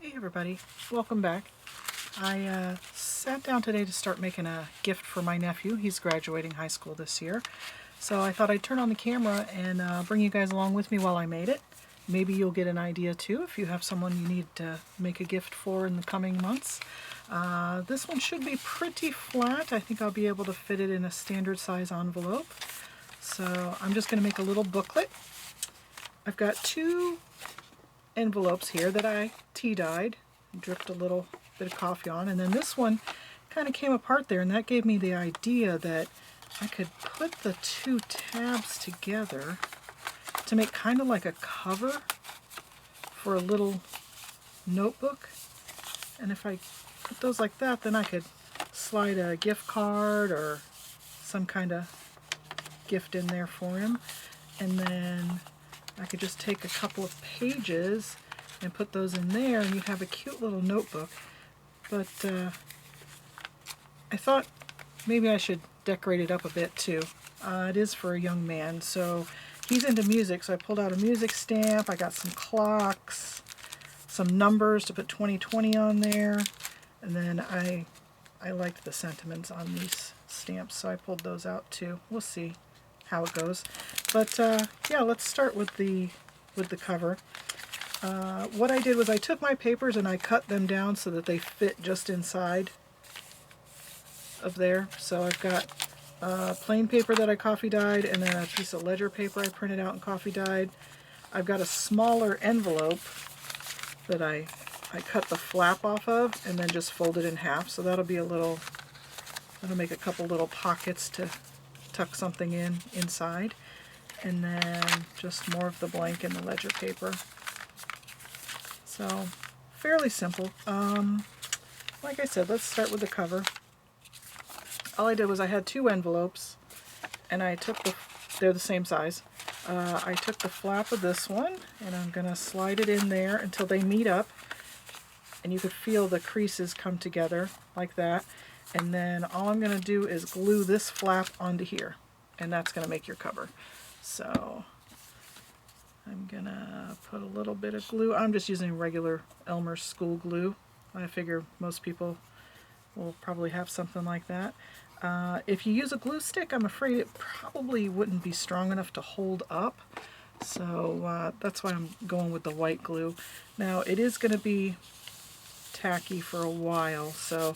Hey everybody, welcome back. I sat down today to start making a gift for my nephew. He's graduating high school this year. So I thought I'd turn on the camera and bring you guys along with me while I made it. Maybe you'll get an idea too if you have someone you need to make a gift for in the coming months. This one should be pretty flat. I think I'll be able to fit it in a standard size envelope. So I'm just going to make a little booklet. I've got two envelopes here that I tea-dyed, dripped a little bit of coffee on, and then this one kind of came apart there, and that gave me the idea that I could put the two tabs together to make kind of like a cover for a little notebook. And if I put those like that, then I could slide a gift card or some kind of gift in there for him, and then I could just take a couple of pages and put those in there, and you have a cute little notebook. But I thought maybe I should decorate it up a bit too. It is for a young man, so he's into music, so I pulled out a music stamp. I got some clocks, some numbers to put 2020 on there, and then I liked the sentiments on these stamps, so I pulled those out too. We'll see how it goes. But yeah, let's start with the cover. What I did was I took my papers and I cut them down so that they fit just inside of there. So I've got plain paper that I coffee dyed, and then a piece of ledger paper I printed out and coffee dyed. I've got a smaller envelope that I cut the flap off of and then just folded in half. So that'll make a couple little pockets to tuck something inside, and then just more of the blank and the ledger paper. So fairly simple. Like I said, let's start with the cover. All I did was I had two envelopes, and I took they're the same size. I took the flap of this one, and I'm gonna slide it in there until they meet up, and you could feel the creases come together like that. And then all I'm going to do is glue this flap onto here, and that's going to make your cover. So I'm going to put a little bit of glue. I'm just using regular Elmer's school glue. I figure most people will probably have something like that. If you use a glue stick, I'm afraid it probably wouldn't be strong enough to hold up. So that's why I'm going with the white glue. Now it is going to be tacky for a while, so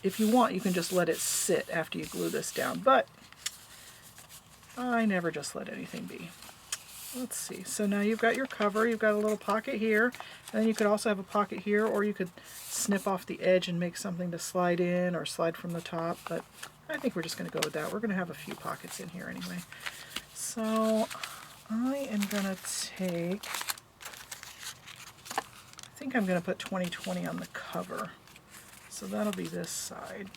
if you want, you can just let it sit after you glue this down, but I never just let anything be. Let's see, so now you've got your cover, you've got a little pocket here, and then you could also have a pocket here, or you could snip off the edge and make something to slide in or slide from the top, but I think we're just going to go with that. We're going to have a few pockets in here anyway. So I am going to take, I think I'm going to put 2020 on the cover. So that'll be this side.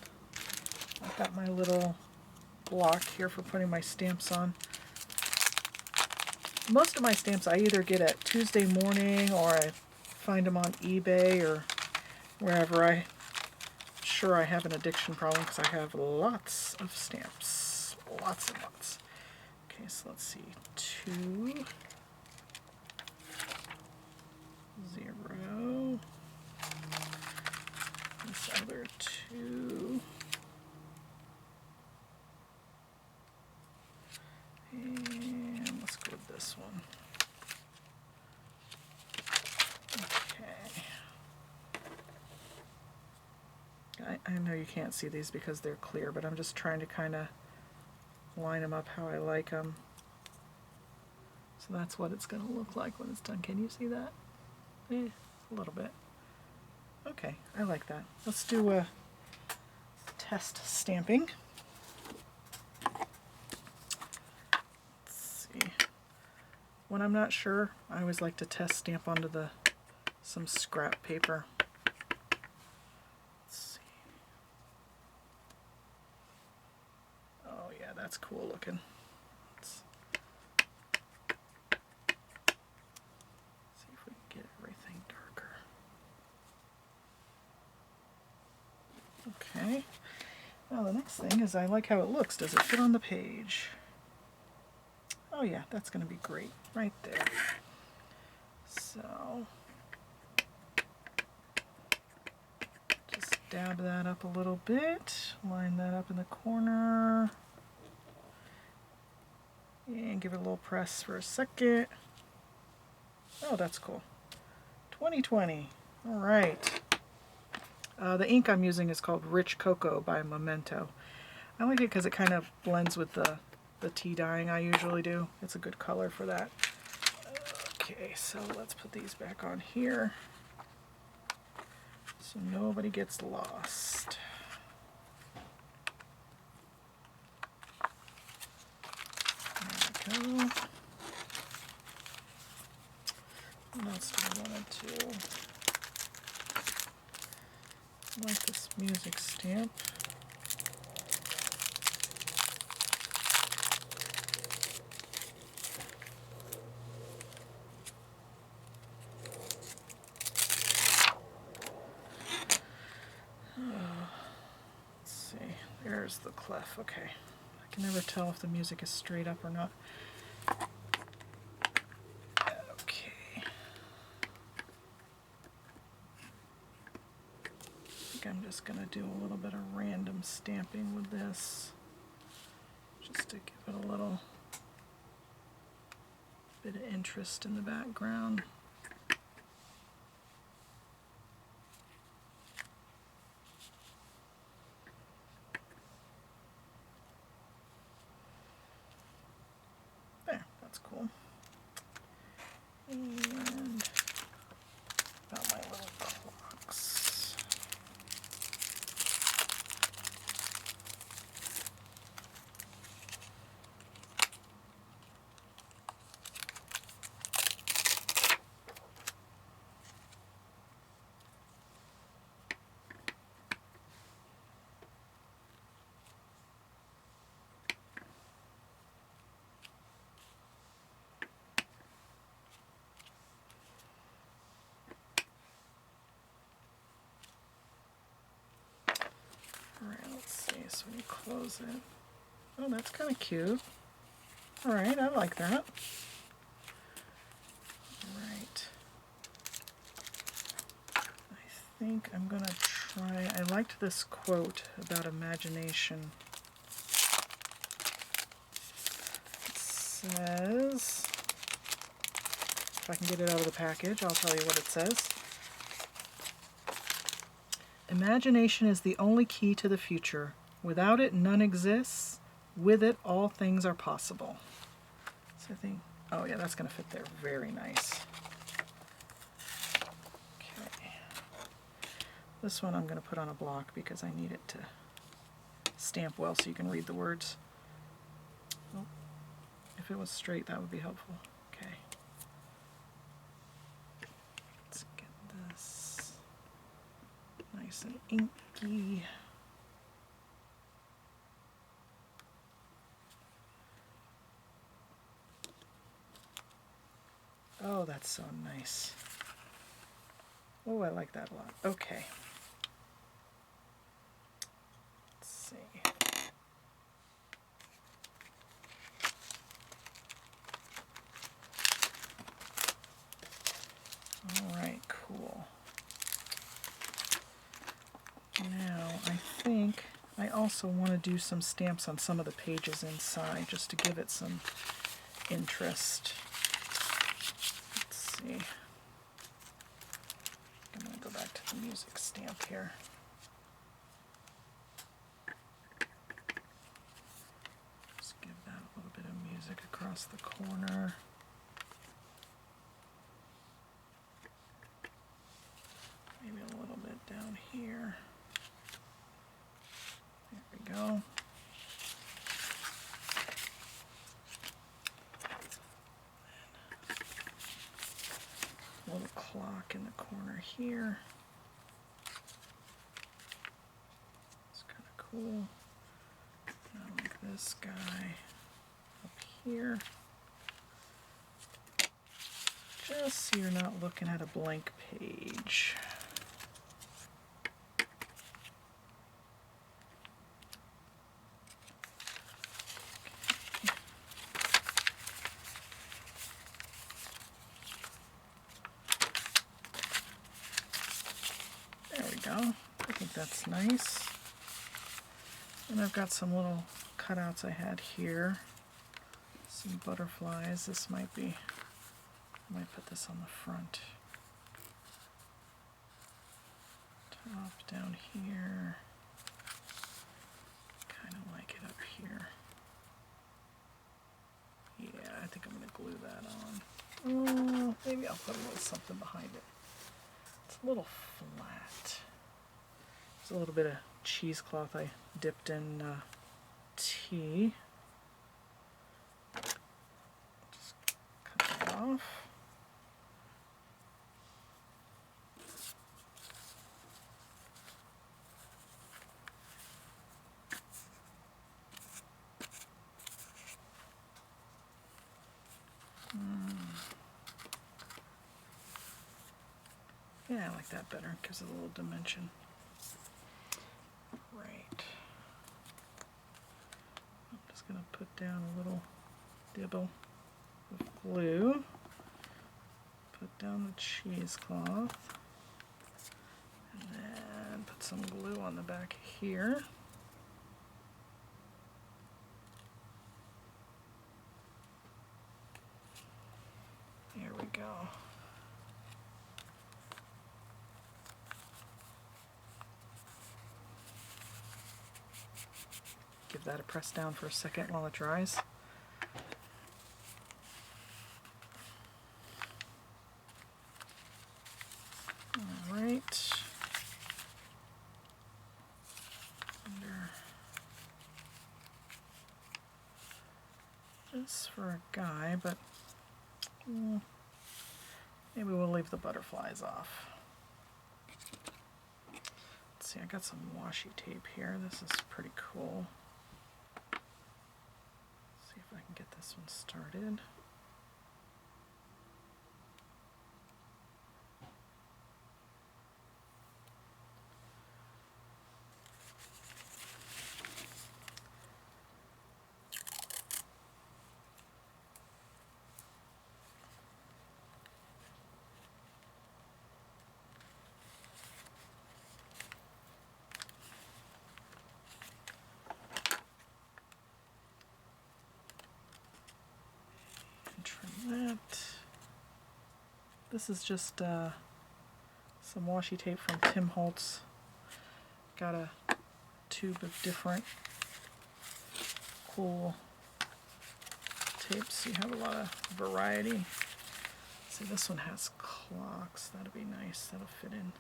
I've got my little block here for putting my stamps on. Most of my stamps I either get at Tuesday morning, or I find them on eBay or wherever. I'm sure I have an addiction problem because I have lots of stamps. Lots and lots. Okay, so let's see. 2, 0. This other 2, and let's go with this one. Okay. I know you can't see these because they're clear, but I'm just trying to kind of line them up how I like them. So that's what it's going to look like when it's done. Can you see that? A little bit. Okay, I like that. Let's do a test stamping. Let's see. When I'm not sure, I always like to test stamp onto some scrap paper. Let's see. Oh yeah, that's cool looking. Let's see if we can get everything darker. Okay. Now the next thing is I like how it looks. Does it fit on the page? Oh yeah, that's going to be great right there. So dab that up a little bit, line that up in the corner, and give it a little press for a second. Oh, that's cool. 2020. All right. The ink I'm using is called Rich Cocoa by Memento. I like it because it kind of blends with the tea dyeing I usually do. It's a good color for that. Okay, so let's put these back on here so nobody gets lost. There we go. What else do I want to do? I like this music stamp. Let's see, there's the clef. Okay, I can never tell if the music is straight up or not. Okay. I think I'm just going to do a little bit of random stamping with this, just to give it a little bit of interest in the background. There, that's cool. And about my little clocks. Alright, let's see, so we close it. Oh, that's kind of cute. Alright, I like that. Alright. I think I'm going to try, I liked this quote about imagination. It says, if I can get it out of the package, I'll tell you what it says. Imagination is the only key to the future. Without it, none exists. With it, all things are possible. So I think, oh yeah, that's going to fit there very nice. Okay. This one I'm going to put on a block because I need it to stamp well so you can read the words. Oh, if it was straight, that would be helpful. Okay. Let's get this nice and inky. Oh, that's so nice. Oh, I like that a lot. Okay. Let's see. All right, cool. Now, I think I also want to do some stamps on some of the pages inside, just to give it some interest. Let's see. I'm going to go back to the music stamp here. Just give that a little bit of music across the corner. Maybe a little bit down here. There we go. Little clock in the corner here. It's kind of cool. I like this guy up here. Just so you're not looking at a blank page. There we go. I think that's nice. And I've got some little cutouts I had here. Some butterflies. This might be, I might put this on the front. Top down here. Kind of like it up here. Yeah, I think I'm going to glue that on. Maybe I'll put a little something behind it. It's a little flat. There's a little bit of cheesecloth I dipped in tea. Just cut that off. Yeah, I like that better. Gives it a little dimension. Right. I'm just going to put down a little dibble of glue. Put down the cheesecloth. And then put some glue on the back here. There we go. Give that a press down for a second while it dries. All right. Just for a guy, but maybe we'll leave the butterflies off. Let's see, I got some washi tape here. This is pretty cool. See if I can get this one started. That. This is just some washi tape from Tim Holtz. Got a tube of different cool tapes. You have a lot of variety. See, this one has clocks. That'll be nice. That'll fit in.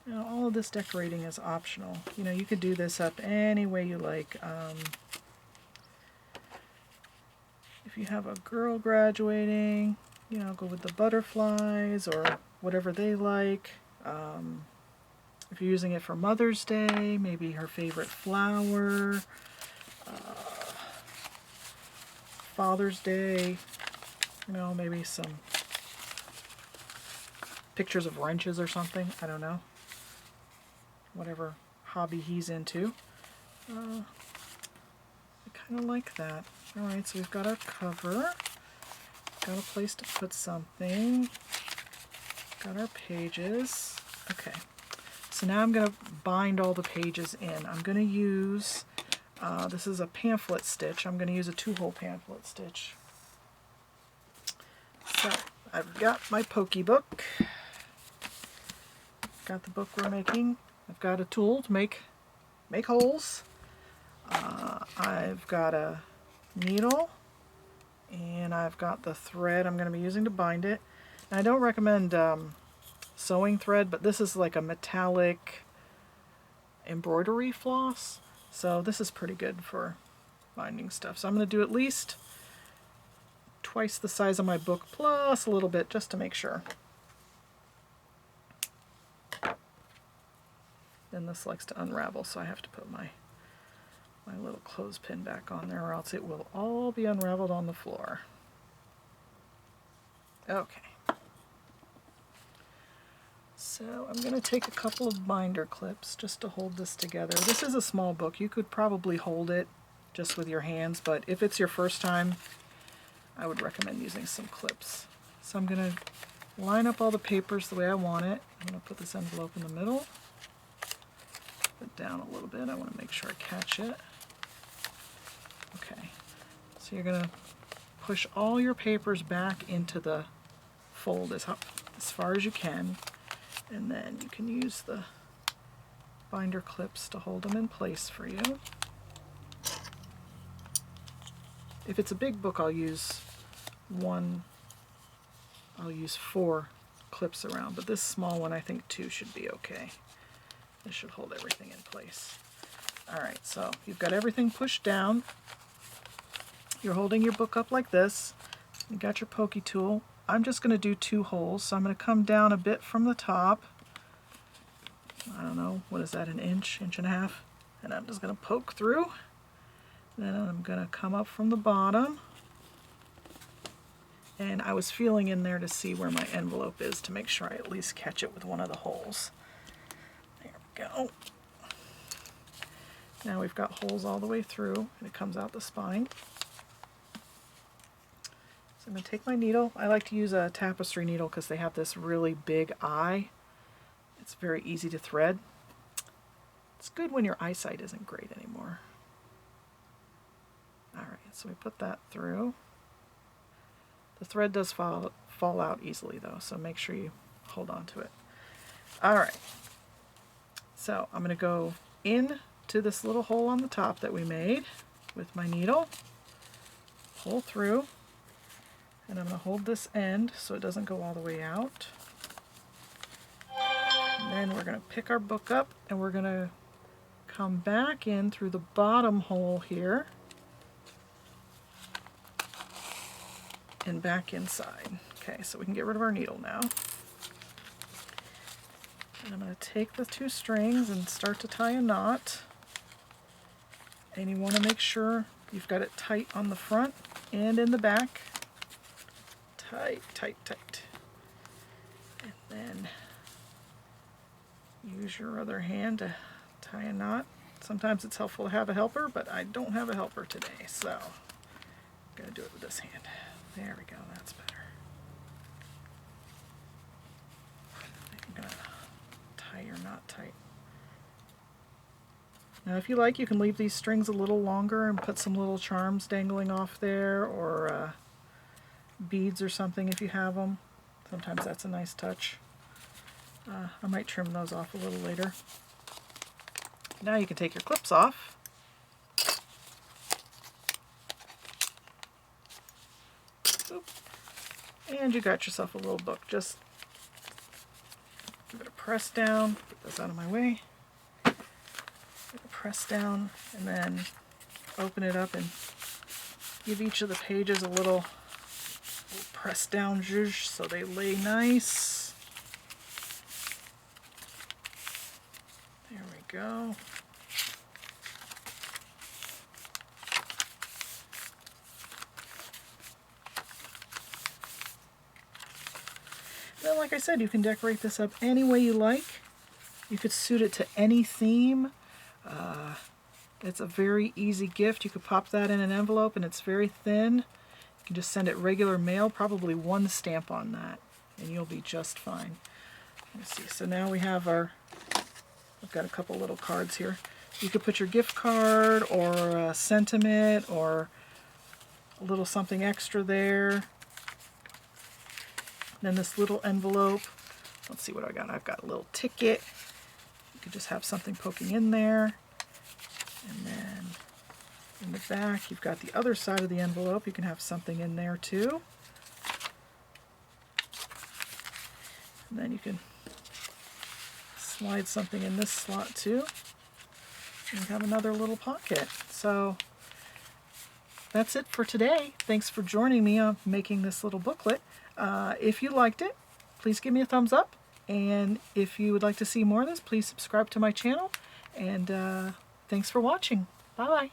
Now, all of this decorating is optional. You know, you could do this up any way you like. If you have a girl graduating, you know, go with the butterflies or whatever they like. If you're using it for Mother's Day, maybe her favorite flower. Father's Day, you know, maybe some pictures of wrenches or something. I don't know. Whatever hobby he's into. I kind of like that. Alright, so we've got our cover. Got a place to put something. Got our pages. Okay, so now I'm going to bind all the pages in. I'm going to use, this is a pamphlet stitch. I'm going to use a 2-hole pamphlet stitch. So, I've got my pokey book. Got the book we're making. I've got a tool to make holes. I've got a needle, and I've got the thread I'm going to be using to bind it. And I don't recommend sewing thread, but this is like a metallic embroidery floss, so this is pretty good for binding stuff. So I'm going to do at least twice the size of my book plus a little bit just to make sure. Then this likes to unravel, so I have to put my little clothespin back on there, or else it will all be unraveled on the floor. Okay. So I'm going to take a couple of binder clips just to hold this together. This is a small book. You could probably hold it just with your hands, but if it's your first time, I would recommend using some clips. So I'm going to line up all the papers the way I want it. I'm going to put this envelope in the middle. Put it down a little bit. I want to make sure I catch it. Okay. So you're going to push all your papers back into the fold as far as you can. And then you can use the binder clips to hold them in place for you. If it's a big book, I'll use 4 clips around, but this small one, I think 2 should be okay. This should hold everything in place. Alright, so you've got everything pushed down. You're holding your book up like this. You got your pokey tool. I'm just going to do 2 holes, so I'm going to come down a bit from the top. I don't know, what is that, an inch, inch and a half? And I'm just going to poke through. Then I'm going to come up from the bottom. And I was feeling in there to see where my envelope is to make sure I at least catch it with one of the holes. There we go. Now we've got holes all the way through, and it comes out the spine. So I'm going to take my needle. I like to use a tapestry needle because they have this really big eye. It's very easy to thread. It's good when your eyesight isn't great anymore. Alright, so we put that through. The thread does fall out easily though, so make sure you hold on to it. Alright, so I'm going to go in to this little hole on the top that we made with my needle, pull through, and I'm going to hold this end so it doesn't go all the way out. And then we're going to pick our book up and we're going to come back in through the bottom hole here and back inside. Okay, so we can get rid of our needle now. And I'm going to take the 2 strings and start to tie a knot. And you want to make sure you've got it tight on the front and in the back. Tight, tight, tight. And then use your other hand to tie a knot. Sometimes it's helpful to have a helper, but I don't have a helper today, so I'm going to do it with this hand. There we go, that's better. I'm going to tie your knot tight. Now if you like, you can leave these strings a little longer and put some little charms dangling off there, or beads or something if you have them. Sometimes that's a nice touch. I might trim those off a little later. Now you can take your clips off. Oop. And you got yourself a little book. Just give it a press down. Get this out of my way. Give it a press down and then open it up and give each of the pages a little press down zhuzh so they lay nice. There we go. Then, like I said, you can decorate this up any way you like. You could suit it to any theme. It's a very easy gift. You could pop that in an envelope and it's very thin. You can just send it regular mail, probably 1 stamp on that, and you'll be just fine. Let's see, so now we have I've got a couple little cards here. You could put your gift card or a sentiment or a little something extra there. Then this little envelope, let's see what I got. I've got a little ticket. You could just have something poking in there. And then in the back, you've got the other side of the envelope. You can have something in there too. And then you can slide something in this slot too. And you have another little pocket. So that's it for today. Thanks for joining me on making this little booklet. If you liked it, please give me a thumbs up. And if you would like to see more of this, please subscribe to my channel. And thanks for watching. Bye-bye.